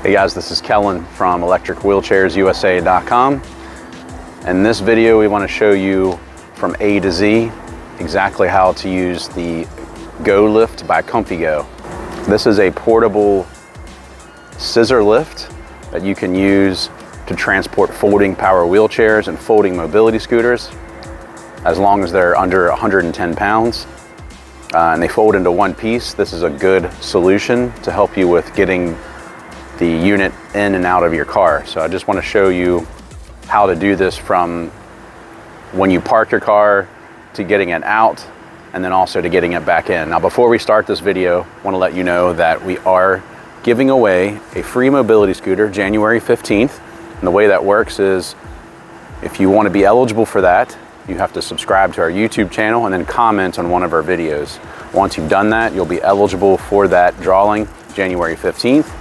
Hey guys, this is Kellen from electricwheelchairsusa.com. In this video, we want to show you from A to Z exactly how to use the GoLift by ComfyGo. This is a portable scissor lift that you can use to transport folding power wheelchairs and folding mobility scooters, as long as they're under 110 pounds. And they fold into one piece. This is a good solution to help you with getting the unit in and out of your car. So I just want to show you how to do this from when you park your car to getting it out, and then also to getting it back in. Now, before we start this video, I want to let you know that we are giving away a free mobility scooter January 15th. And the way that works is, if you want to be eligible for that, you have to subscribe to our YouTube channel and then comment on one of our videos. Once you've done that, you'll be eligible for that drawing January 15th.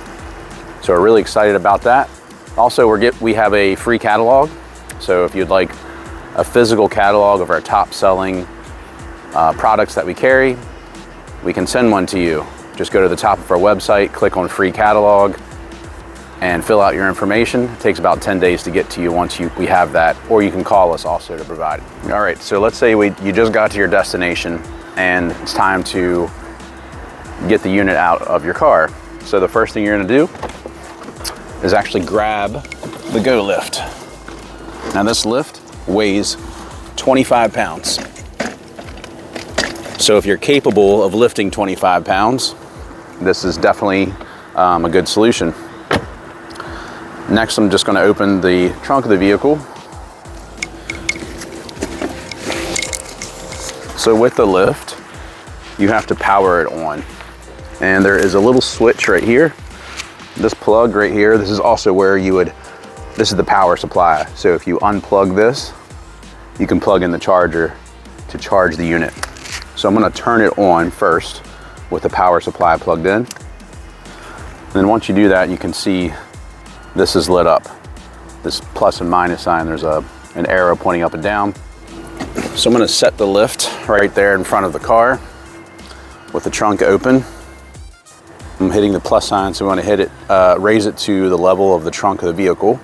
So we're really excited about that. Also, we have a free catalog. So if you'd like a physical catalog of our top selling products that we carry, we can send one to you. Just go to the top of our website, click on free catalog, and fill out your information. It takes about 10 days to get to you once we have that, or you can call us also to provide it. All right, so let's say you just got to your destination and it's time to get the unit out of your car. So the first thing you're gonna do is actually grab the GoLift. Now this lift weighs 25 pounds. So if you're capable of lifting 25 pounds, this is definitely a good solution. Next, I'm just going to open the trunk of the vehicle. So with the lift, you have to power it on. And there is a little switch right here. This plug right here, this is also where this is the power supply. So if you unplug this, you can plug in the charger to charge the unit. So I'm going to turn it on first with the power supply plugged in. And then once you do that, you can see this is lit up. This plus and minus sign, there's an arrow pointing up and down. So I'm going to set the lift right there in front of the car with the trunk open. I'm hitting the plus sign, so we want to hit it, raise it to the level of the trunk of the vehicle.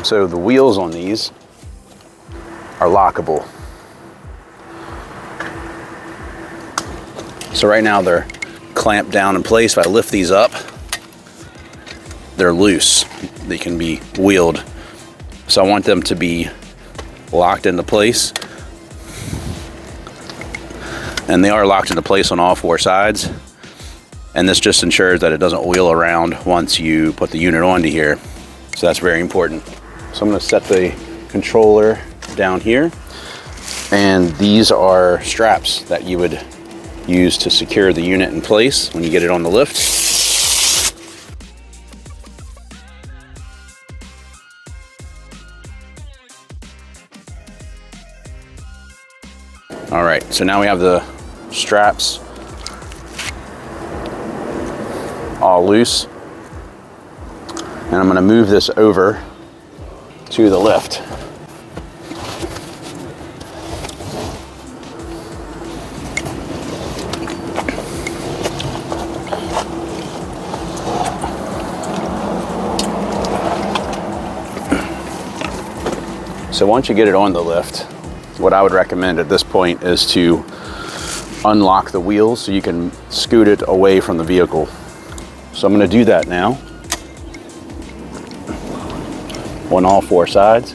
So the wheels on these are lockable. So right now they're clamped down in place. If I lift these up, they're loose. They can be wheeled. So I want them to be locked into place. And they are locked into place on all four sides. And this just ensures that it doesn't wheel around once you put the unit onto here. So that's very important. So I'm going to set the controller down here. And these are straps that you would use to secure the unit in place when you get it on the lift. All right, so now we have the straps all loose. And I'm going to move this over to the lift. So once you get it on the lift, what I would recommend at this point is to unlock the wheels so you can scoot it away from the vehicle. So I'm going to do that now on all four sides.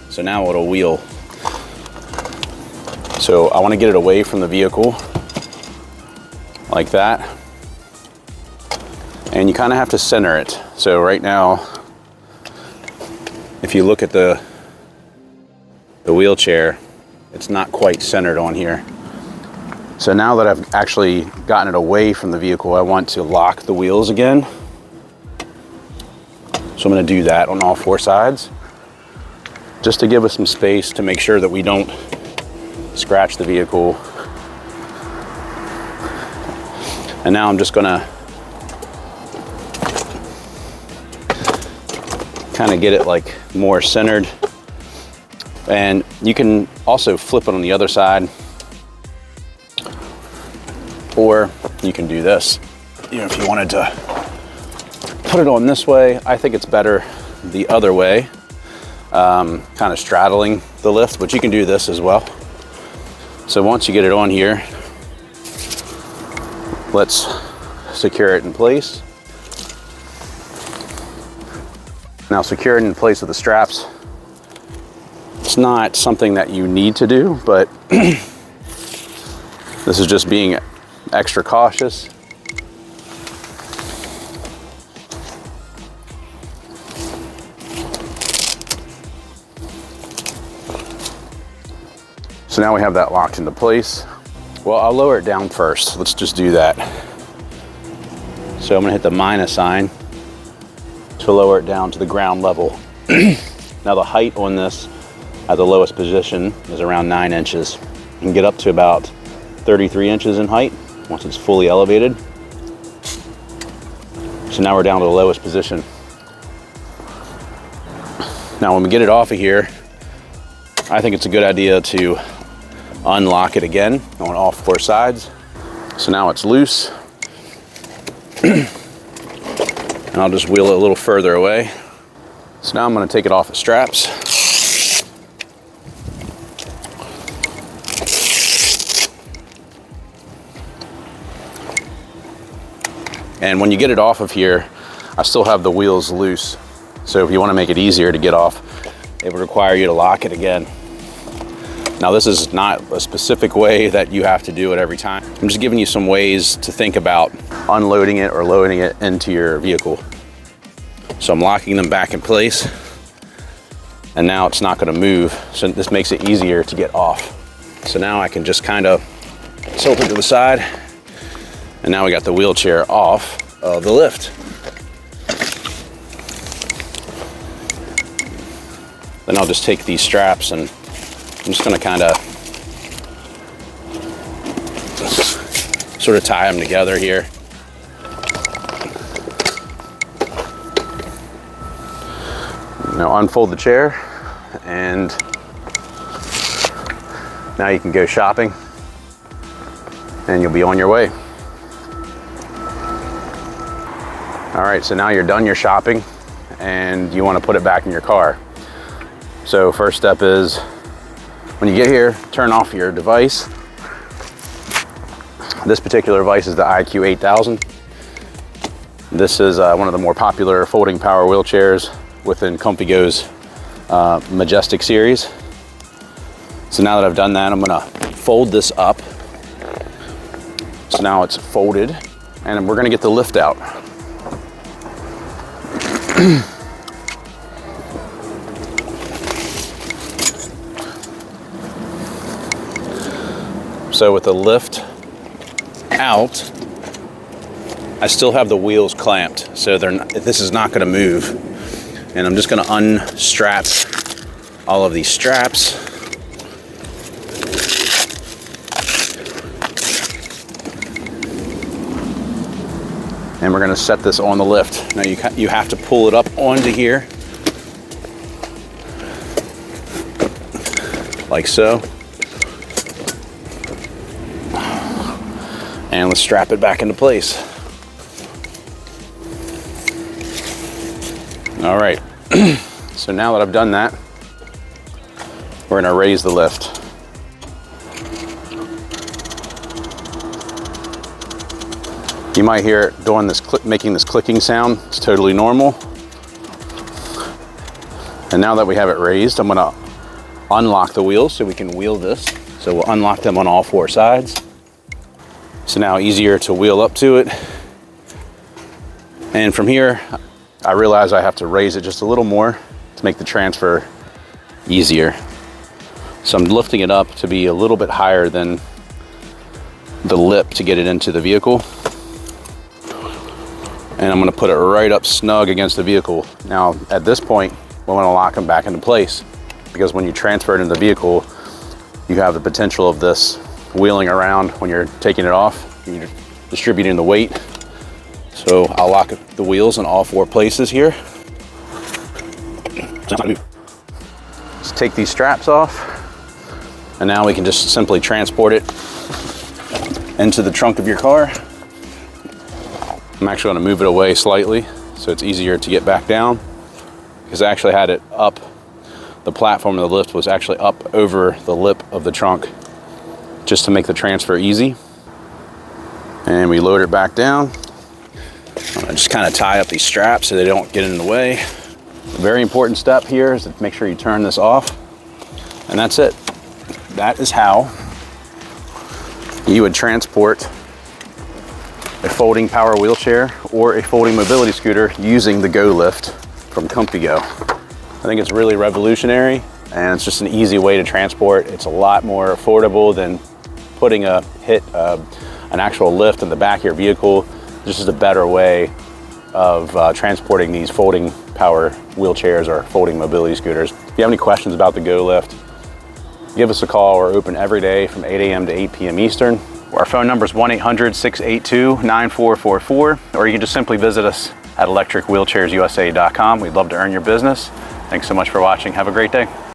So now it'll wheel. So I want to get it away from the vehicle like that. And you kind of have to center it. So right now, if you look at the wheelchair, it's not quite centered on here. So now that I've actually gotten it away from the vehicle, I want to lock the wheels again. So I'm going to do that on all four sides, just to give us some space to make sure that we don't scratch the vehicle. And now I'm just going to kind of get it like more centered And you can also flip it on the other side, or you can do this. You know, if you wanted to put it on this way, I think it's better the other way, kind of straddling the lift, but you can do this as well. So once you get it on here, let's secure it in place. Now, secure it in place with the straps. It's not something that you need to do, but this is just being extra cautious. So now we have that locked into place. Well, I'll lower it down first. Let's just do that. So I'm gonna hit the minus sign to lower it down to the ground level. Now the height on this at the lowest position is around 9 inches. You can get up to about 33 inches in height once it's fully elevated. So now we're down to the lowest position. Now when we get it off of here, I think it's a good idea to unlock it again on all 4 sides. So now it's loose. And I'll just wheel it a little further away. So now I'm going to take it off the straps. And when you get it off of here, I still have the wheels loose. So if you want to make it easier to get off, it would require you to lock it again. Now this is not a specific way that you have to do it every time. I'm just giving you some ways to think about unloading it or loading it into your vehicle. So I'm locking them back in place, and now it's not going to move. So this makes it easier to get off. So now I can just kind of tilt it to the side, and now we got the wheelchair off of the lift. Then I'll just take these straps and I'm just going to kind of sort of tie them together here. Now unfold the chair, and now you can go shopping and you'll be on your way. All right, so now you're done your shopping and you want to put it back in your car. So first step is, when you get here, turn off your device. This particular device is the IQ 8000. This is one of the more popular folding power wheelchairs within ComfyGo's Majestic series. So now that I've done that, I'm gonna fold this up. So now it's folded, and we're gonna get the lift out. So with the lift out, I still have the wheels clamped, so this is not gonna move. And I'm just gonna unstrap all of these straps. And we're gonna set this on the lift. Now you have to pull it up onto here, like so. And let's strap it back into place. All right, so now that I've done that, we're gonna raise the lift. You might hear it doing this making this clicking sound. It's totally normal. And now that we have it raised, I'm gonna unlock the wheels so we can wheel this. So we'll unlock them on all 4 sides. So now easier to wheel up to it. And from here, I realize I have to raise it just a little more to make the transfer easier. So I'm lifting it up to be a little bit higher than the lip to get it into the vehicle. And I'm gonna put it right up snug against the vehicle. Now, at this point, we're gonna lock them back into place, because when you transfer it into the vehicle, you have the potential of this wheeling around when you're taking it off. You're distributing the weight. So I'll lock the wheels in all 4 places here. take these straps off, and now we can just simply transport it into the trunk of your car. I'm actually going to move it away slightly so it's easier to get back down, because I actually had it up. The platform of the lift was actually up over the lip of the trunk just to make the transfer easy. And we load it back down. I just kind of tie up these straps so they don't get in the way. A very important step here is to make sure you turn this off. And that's it. That is how you would transport a folding power wheelchair or a folding mobility scooter using the GoLift from ComfyGo. I think it's really revolutionary, and it's just an easy way to transport. It's a lot more affordable than putting an actual lift in the back of your vehicle. This is a better way of transporting these folding power wheelchairs or folding mobility scooters. If you have any questions about the GoLift, give us a call. We're open every day from 8 a.m. to 8 p.m. Eastern. Our phone number is 1-800-682-9444, or you can just simply visit us at electricwheelchairsusa.com. We'd love to earn your business. Thanks so much for watching. Have a great day.